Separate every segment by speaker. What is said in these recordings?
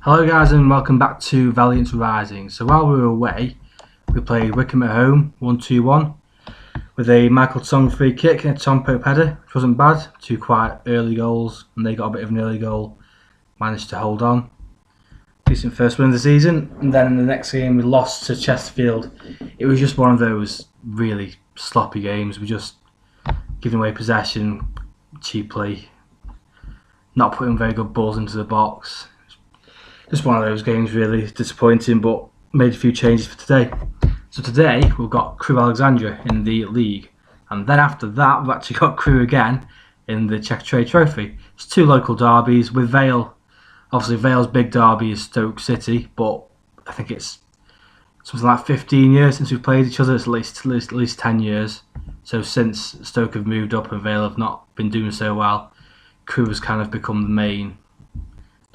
Speaker 1: Hello guys and welcome back to Valiants Rising. So while we were away, we played Wickham at home 1-2-1 with a Michael Tong free kick and a Tom Pope header, which wasn't bad. Two quite early goals and they got a bit of an early goal, managed to hold on. Decent first win of the season, and then in the next game we lost to Chesterfield. It was just one of those really sloppy games. We just giving away possession cheaply, not putting very good balls into the box. Just one of those games, really disappointing, but made a few changes for today. So today we've got Crewe Alex in the league, and then after that we've actually got Crewe again in the Czech Trade Trophy. It's two local derbies with Vale. Obviously Vale's big derby is Stoke City, but I think it's something like 15 years since we've played each other. It's at least 10 years. So since Stoke have moved up and Vale have not been doing so well, Crewe has kind of become the main,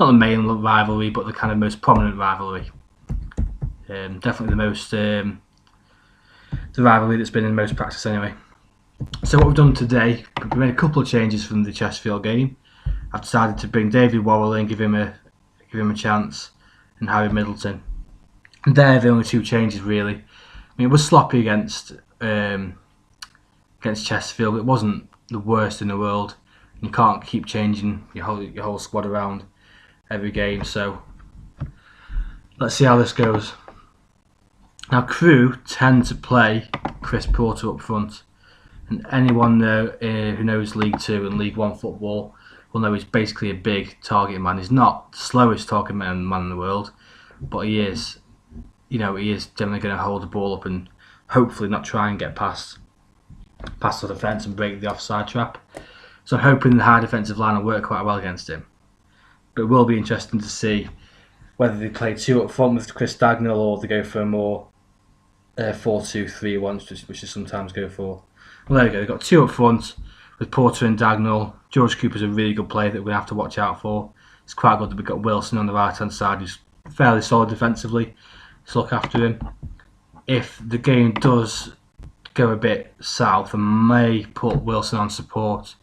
Speaker 1: not the main rivalry, but the kind of most prominent rivalry. Definitely the most, the rivalry that's been in most practice anyway. So what we've done today, we made a couple of changes from the Chesterfield game. I've decided to bring David Worrell in, give him a chance, and Harry Middleton. And they're the only two changes really. I mean, it was sloppy against Chesterfield, but it wasn't the worst in the world. You can't keep changing your whole squad around every game, so let's see how this goes. Now Crewe tend to play Chris Porter up front, and anyone who knows League 2 and League 1 football will know he's basically a big target man. He's not the slowest target man in the world, but he is generally going to hold the ball up and hopefully not try and get past the defence and break the offside trap. So I'm hoping the high defensive line will work quite well against him. But it will be interesting to see whether they play two up front with Chris Dagnall or they go for a more 4-2-3-1, which they sometimes go for. Well, there we go. They've got two up front with Porter and Dagnall. George Cooper's a really good player that we're going to have to watch out for. It's quite good that we've got Wilson on the right hand side who's fairly solid defensively. So look after him. If the game does go a bit south, I may put Wilson on support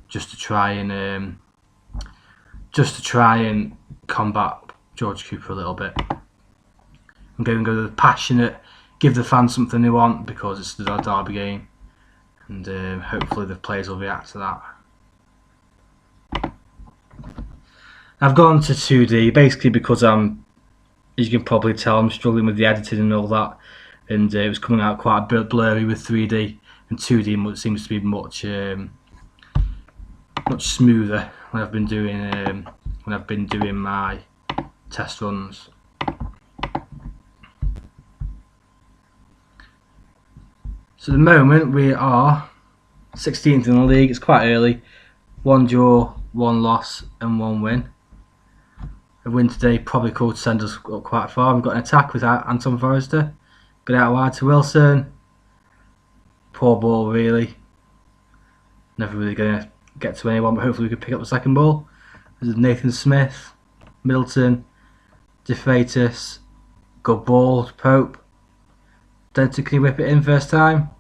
Speaker 1: just to try and combat George Cooper a little bit. I'm going to go the passionate, give the fans something they want because it's the derby game, and hopefully the players will react to that. I've gone to 2D basically because as you can probably tell, I'm struggling with the editing and all that, and it was coming out quite a bit blurry with 3D, and 2D seems to be much smoother when I've been doing my test runs. So at the moment we are 16th in the league. It's quite early. 1 draw, 1 loss and 1 win. A win today probably could send us up quite far. We've got an attack with Anton Forrester. Bit out wide to Wilson. Poor ball really. Never really going to get to anyone, but hopefully we can pick up the second ball. This is Nathan Smith, Middleton, De Freitas. Good ball to Pope. Denton, can he whip it in first time?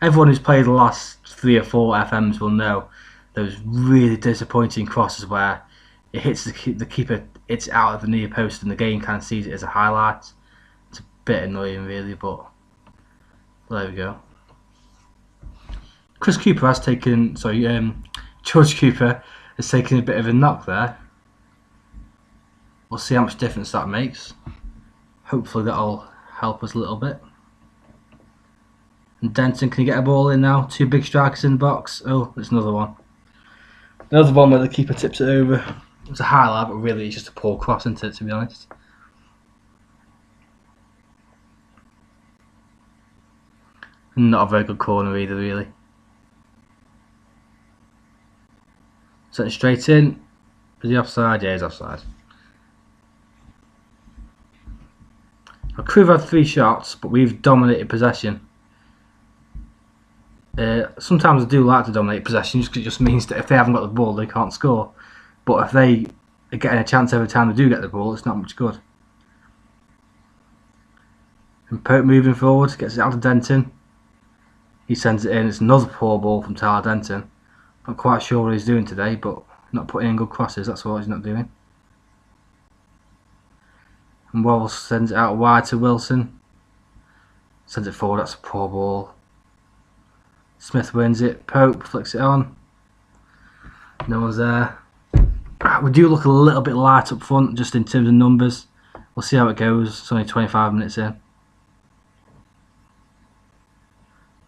Speaker 1: Everyone who's played the last 3 or 4 FMs will know those really disappointing crosses where it hits the keeper, it's out of the near post and the game kind of sees it as a highlight. It's a bit annoying really, but there we go. George Cooper has taken a bit of a knock there. We'll see how much difference that makes. Hopefully that'll help us a little bit. And Denton, can he get a ball in now? 2 big strikers in the box. Oh, there's another one. Another one where the keeper tips it over. It's a highlight, but really it's just a poor cross, isn't it, to be honest? Not a very good corner either, really. Set it straight in. Is he offside? Yeah, he's offside. Crewe have had 3 shots, but we've dominated possession. Sometimes I do like to dominate possession just because it just means that if they haven't got the ball, they can't score. But if they are getting a chance every time they do get the ball, it's not much good. And Pope moving forward, gets it out to Denton. He sends it in. It's another poor ball from Tyler Denton. Not quite sure what he's doing today, but Not putting in good crosses, that's what he's not doing. And Wallace sends it out wide to Wilson. Sends it forward, that's a poor ball. Smith wins it, Pope flicks it on. No one's there. We do look a little bit light up front, just in terms of numbers. We'll see how it goes. It's only 25 minutes in.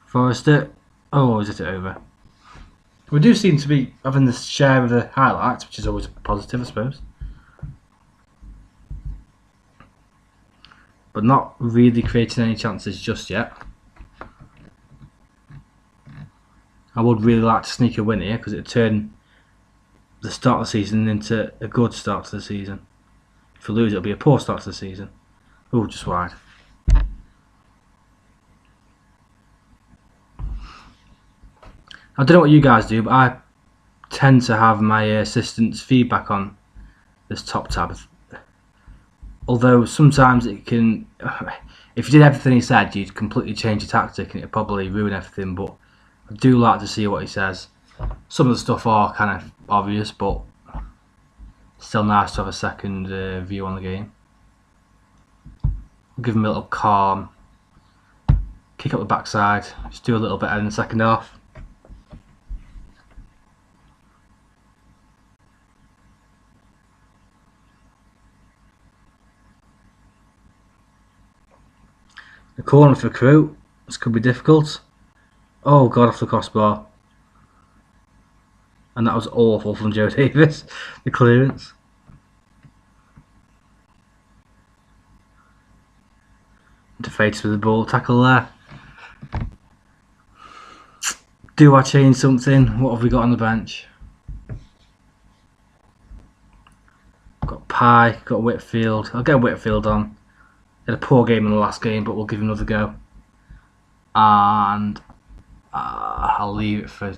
Speaker 1: Forrester. Oh, is it over? We do seem to be having the share of the highlights, which is always a positive, I suppose. But not really creating any chances just yet. I would really like to sneak a win here because it would turn the start of the season into a good start to the season. If we lose, it'll be a poor start to the season. Oh, just wide. I don't know what you guys do, but I tend to have my assistant's feedback on this top tab. Although sometimes it can, if you did everything he said, you'd completely change your tactic and it'd probably ruin everything. But I do like to see what he says. Some of the stuff are kind of obvious, but still nice to have a second view on the game. We'll give him a little calm, kick up the backside, just do a little better in the second half. The corner for Crewe, this could be difficult. Oh god, off the crossbar. And that was awful from Joe Davis, the clearance. Defeated with the ball, tackle there. Do I change something? What have we got on the bench? Got Pye, got Whitfield. I'll get Whitfield on. He had a poor game in the last game, but we'll give him another go. And I'll leave it for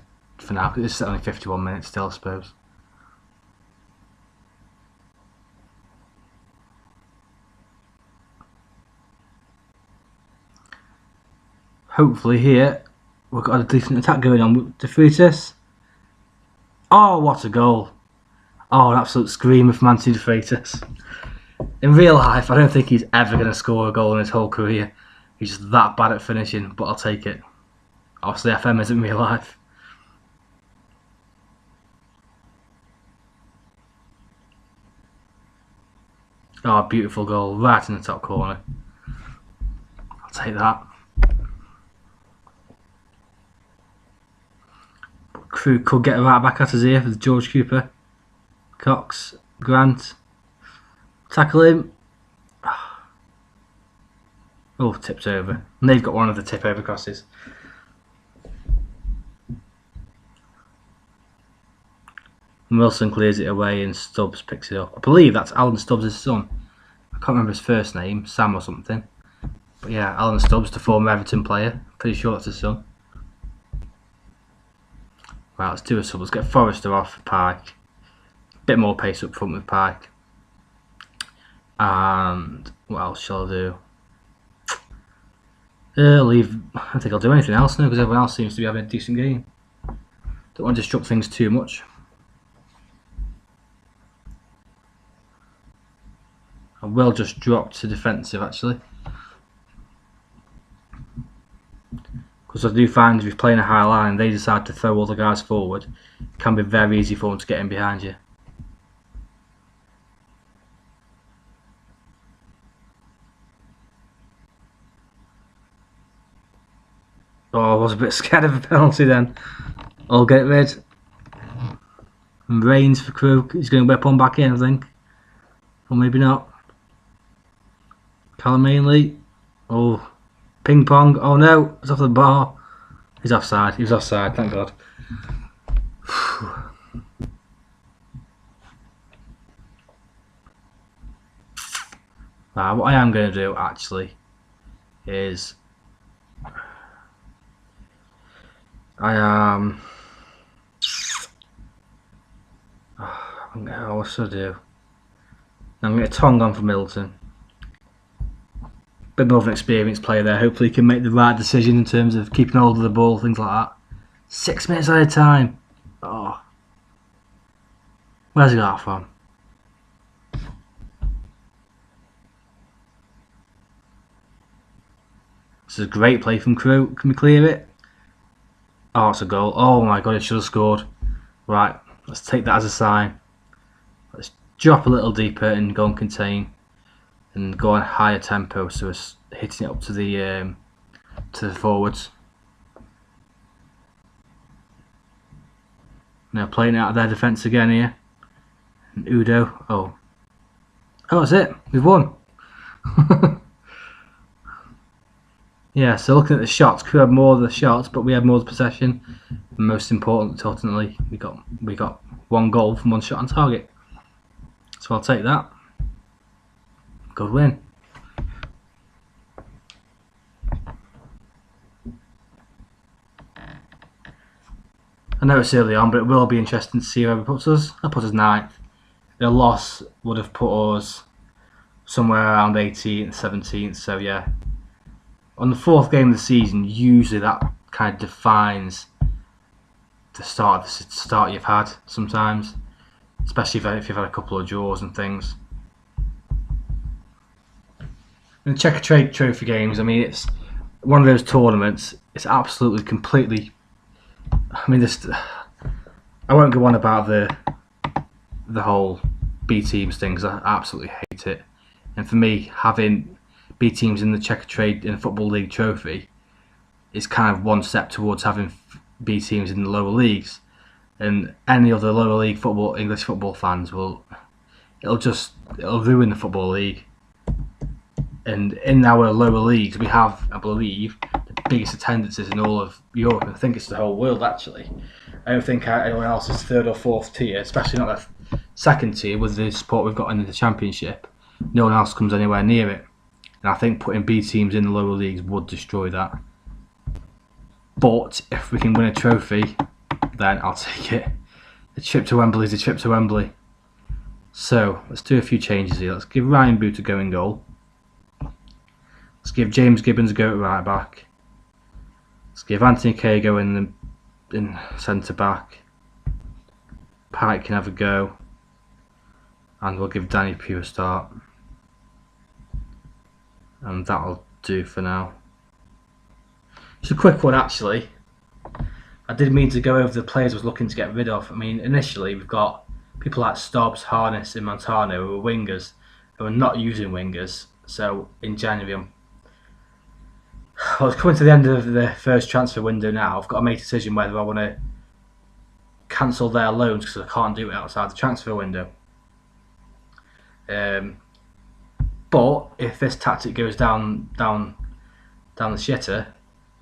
Speaker 1: now, because it's only 51 minutes still, I suppose. Hopefully here we've got a decent attack going on with De Freitas. Oh, what a goal! Oh, an absolute screamer from Anthony De Freitas. In real life, I don't think he's ever going to score a goal in his whole career. He's just that bad at finishing, but I'll take it. Obviously, FM isn't real life. Oh, beautiful goal, right in the top corner. I'll take that. Crewe could get right back at us here with George Cooper. Cox, Grant. Tackle him. Oh, tipped over. And they've got one of the tip over crosses. Wilson clears it away and Stubbs picks it up. I believe that's Alan Stubbs' son. I can't remember his first name, Sam or something. But yeah, Alan Stubbs, the former Everton player. Pretty sure that's his son. Right, let's do a sub. Let's get Forrester off for Pike. Bit more pace up front with Pike. And what else shall I do? Leave. I don't think I'll do anything else now because everyone else seems to be having a decent game. Don't want to disrupt things too much. I will just drop to defensive actually. Because I do find if you're playing a high line and they decide to throw all the guys forward, it can be very easy for them to get in behind you. Oh, I was a bit scared of a penalty then. I'll get rid. And Rains for Crewe. He's going to whip on back in, I think. Or maybe not. Callum Ainley. Oh, ping pong. Oh no, it's off the bar. He's offside. He was offside, thank God. What I am going to do actually is what should I do? I'm going to get Tong on for Middleton. Bit more of an experienced player there. Hopefully he can make the right decision in terms of keeping hold of the ball, things like that. 6 minutes at a time. Oh. Where's he got that from? This is a great play from Crewe. Can we clear it? Oh, it's a goal. Oh my god, it should have scored. Right, let's take that as a sign. Let's drop a little deeper and go and contain. And go on higher tempo, so it's hitting it up to the forwards. Now playing it out of their defence again here. And Udo. Oh, that's it. We've won. Yeah, so looking at the shots, Crewe had more of the shots, but we had more of the possession. And most important, ultimately, we got one goal from one shot on target. So I'll take that. Good win. I know it's early on, but it will be interesting to see where it puts us. That puts us 9th. The loss would have put us somewhere around 18th, 17th. So yeah, on the 4th game of the season, usually that kind of defines the start you've had sometimes, especially if you've had a couple of draws and things. And the Checker Trade Trophy games, I mean, it's one of those tournaments. It's absolutely completely. I mean, I won't go on about the whole B teams thing because I absolutely hate it. And for me, having B teams in the Checker Trade in the Football League trophy is kind of one step towards having B teams in the lower leagues. And any other lower league football, English football fans it'll ruin the Football League. And in our lower leagues, we have, I believe, the biggest attendances in all of Europe. I think it's the whole world, actually. I don't think anyone else is 3rd or 4th tier, especially not the 2nd tier with the support we've got in the Championship. No one else comes anywhere near it. And I think putting B teams in the lower leagues would destroy that. But if we can win a trophy, then I'll take it. The trip to Wembley is a trip to Wembley. So, let's do a few changes here. Let's give Ryan Boot a go in goal. Let's give James Gibbons a go at right back. Let's give Anthony Kay a go in centre back. Pike can have a go. And we'll give Danny Pugh a start. And that'll do for now. It's a quick one, actually. I did mean to go over the players I was looking to get rid of. I mean, initially we've got people like Stobbs, Harness and Montano who are wingers, who are not using wingers. So in January, it's coming to the end of the first transfer window now. I've got to make a decision whether I want to cancel their loans because I can't do it outside the transfer window. But if this tactic goes down the shitter,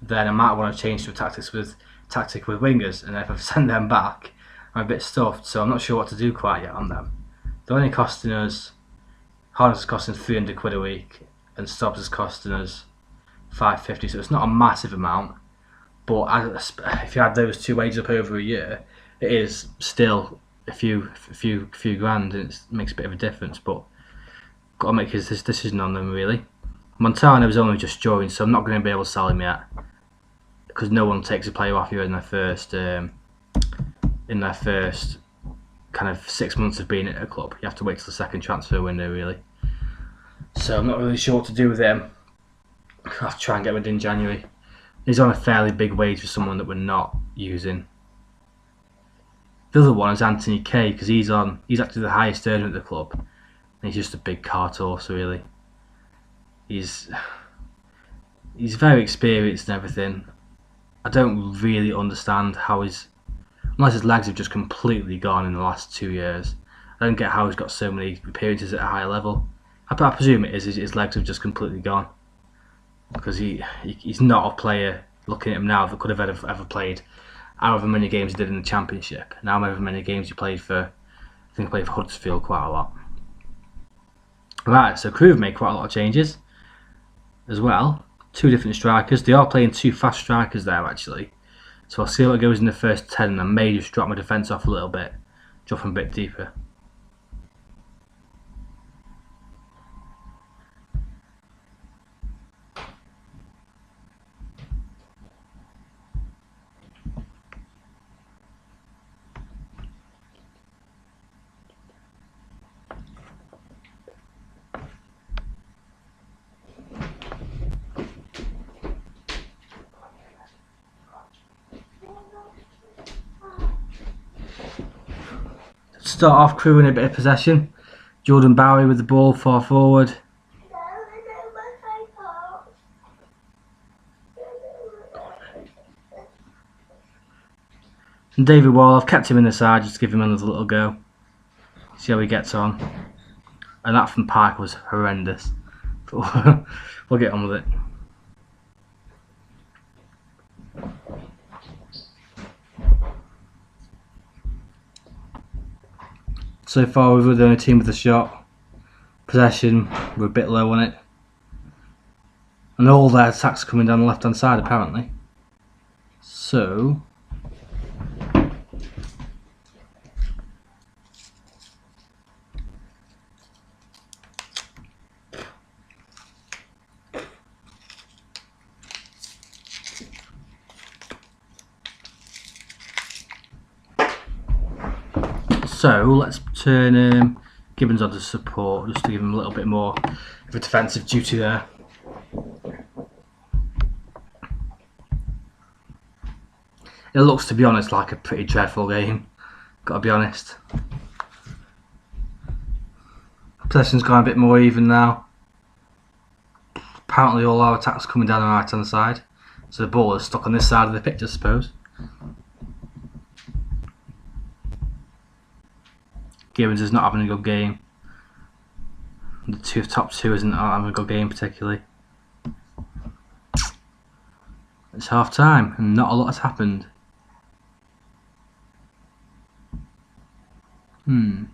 Speaker 1: then I might want to change to a tactic with wingers. And if I've sent them back, I'm a bit stuffed. So I'm not sure what to do quite yet on them. They're only costing us. Harness is costing £300 a week, and Stobbs is costing us £550. So it's not a massive amount, but if you add those two wages up over a year, it is still a few grand, and it makes a bit of a difference. But got to make this decision on them really. Montano's only just joined, so I'm not going to be able to sell him yet because no one takes a player off you in their first kind of 6 months of being at a club. You have to wait till the second transfer window really. So I'm not really sure what to do with him. I'll have to try and get rid in January. He's on a fairly big wage for someone that we're not using. The other one is Anthony Kay because he's actually the highest earner at the club. And he's just a big cart horse really. He's very experienced and everything. I don't really understand how unless his legs have just completely gone in the last 2 years. I don't get how he's got so many appearances at a high level. I presume it is his legs have just completely gone. Because he's not a player, looking at him now, that could have ever played however many games he did in the Championship. And however many games he played for, I think he played for Huddersfield quite a lot. Right, so Crewe have made quite a lot of changes as well. 2 different strikers. They are playing 2 fast strikers there actually. So I'll see what goes in the first 10 and I may just drop my defence off a little bit. Drop them a bit deeper. start off Crewe in a bit of possession. Jordan Bowery with the ball far forward. And David Wall, I've kept him in the side just to give him another little go. See how he gets on. And that from Pike was horrendous. But we'll get on with it. So far we're the only team with a shot. Possession, we're a bit low on it. And all their attacks coming down the left hand side apparently. So let's turn Gibbons onto support just to give him a little bit more of a defensive duty there. It looks, to be honest, like a pretty dreadful game, gotta be honest. Possession's gone a bit more even now. Apparently all our attacks coming down the right hand side, so the ball is stuck on this side of the pitch, I suppose. Gibbons is not having a good game. The top two isn't having a good game particularly. It's half time and not a lot has happened. When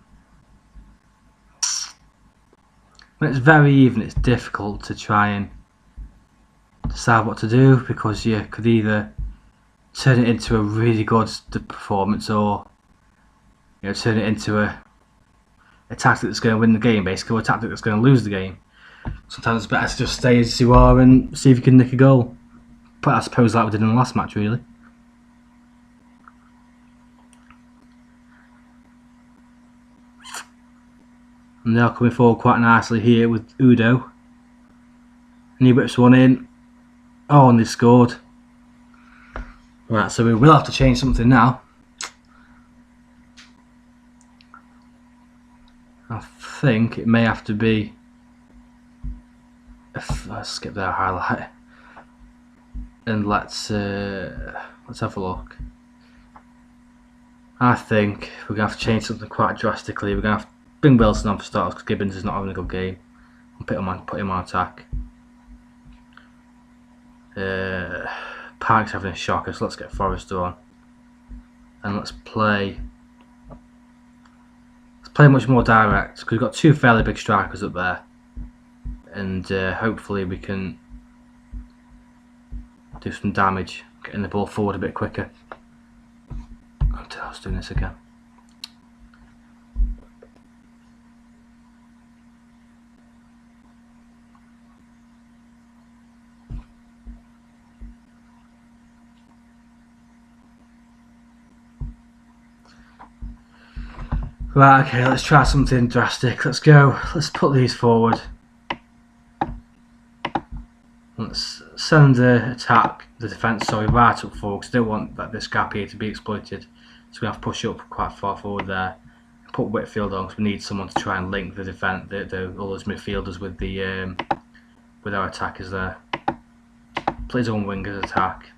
Speaker 1: it's very even, it's difficult to try and decide what to do, because you could either turn it into a really good performance, or turn it into a tactic that's going to win the game, basically, or a tactic that's going to lose the game. Sometimes it's better to just stay as you are and see if you can nick a goal. But I suppose like we did in the last match, really. And they are coming forward quite nicely here with Udo. And he whips one in. Oh, and they scored. Right, so we will have to change something now. I think it may have to be. Let's skip that highlight. And let's have a look. I think we're going to have to change something quite drastically. We're going to have to bring Wilson on for starters because Gibbons is not having a good game. We'll put him on attack. Park's having a shocker, so let's get Forrester on. And let's play much more direct, because we've got two fairly big strikers up there. And hopefully we can do some damage, getting the ball forward a bit quicker. I was doing this again. Right, okay, let's try something drastic. Let's go. Let's put these forward. Let's send the defence, right up forward, because I don't want this gap here to be exploited. So we have to push up quite far forward there. Put Whitfield on, because we need someone to try and link the defence, all those midfielders with with our attackers there. Play his own wingers attack.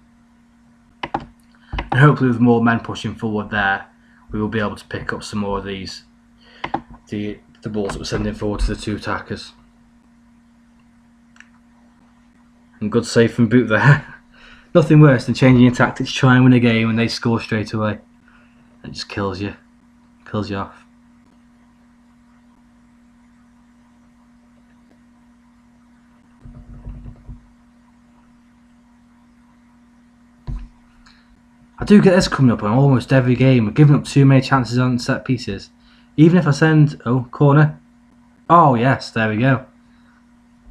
Speaker 1: And hopefully with more men pushing forward there, we will be able to pick up some more of the balls that we're sending forward to the two attackers. And good save from Boot there. Nothing worse than changing your tactics to try and win a game and they score straight away. It just kills you. Kills you off. I do get this coming up on almost every game. We're giving up too many chances on set pieces. Even if I send... Oh, corner. Oh, yes, there we go.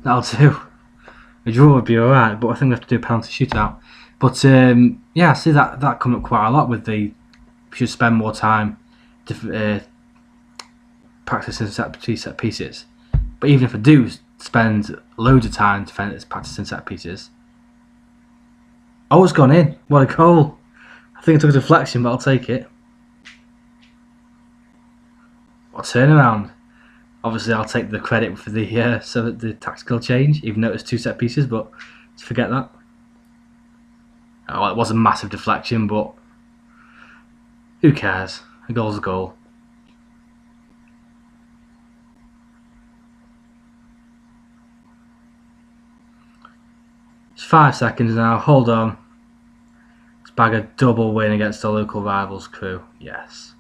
Speaker 1: That'll do. A draw would be alright, but I think we have to do a penalty shootout. But, yeah, I see that coming up quite a lot with the... We should spend more time practicing set pieces. But even if I do spend loads of time practicing set pieces... Oh, it's gone in. What a goal. I think it took a deflection, but I'll take it. What turnaround! Obviously, I'll take the credit for the tactical change, even though it was 2 set pieces. But let's forget that. Oh, it was a massive deflection, but who cares? A goal's a goal. It's 5 seconds now. Hold on. Let's bag a double win against the local rivals, Crewe. Yes.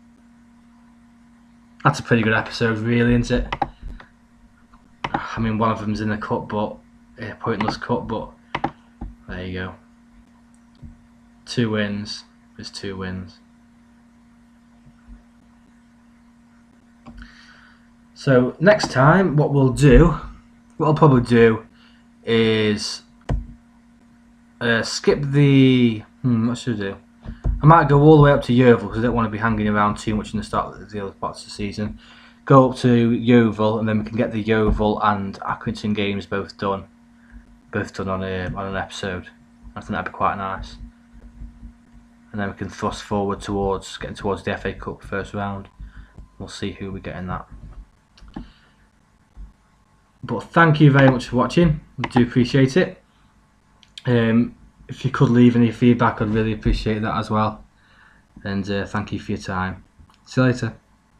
Speaker 1: That's a pretty good episode, really, isn't it? I mean, one of them's in the cup, but pointless cup. But there you go. 2 wins. There's 2 wins. So next time, what I'll probably do is skip the. What should I do? I might go all the way up to Yeovil because I don't want to be hanging around too much in the start of the other parts of the season. Go up to Yeovil, and then we can get the Yeovil and Accrington games both done on an episode. I think that'd be quite nice. And then we can thrust forward towards getting towards the FA Cup first round. We'll see who we get in that. But thank you very much for watching. I do appreciate it. If you could leave any feedback, I'd really appreciate that as well. And thank you for your time. See you later.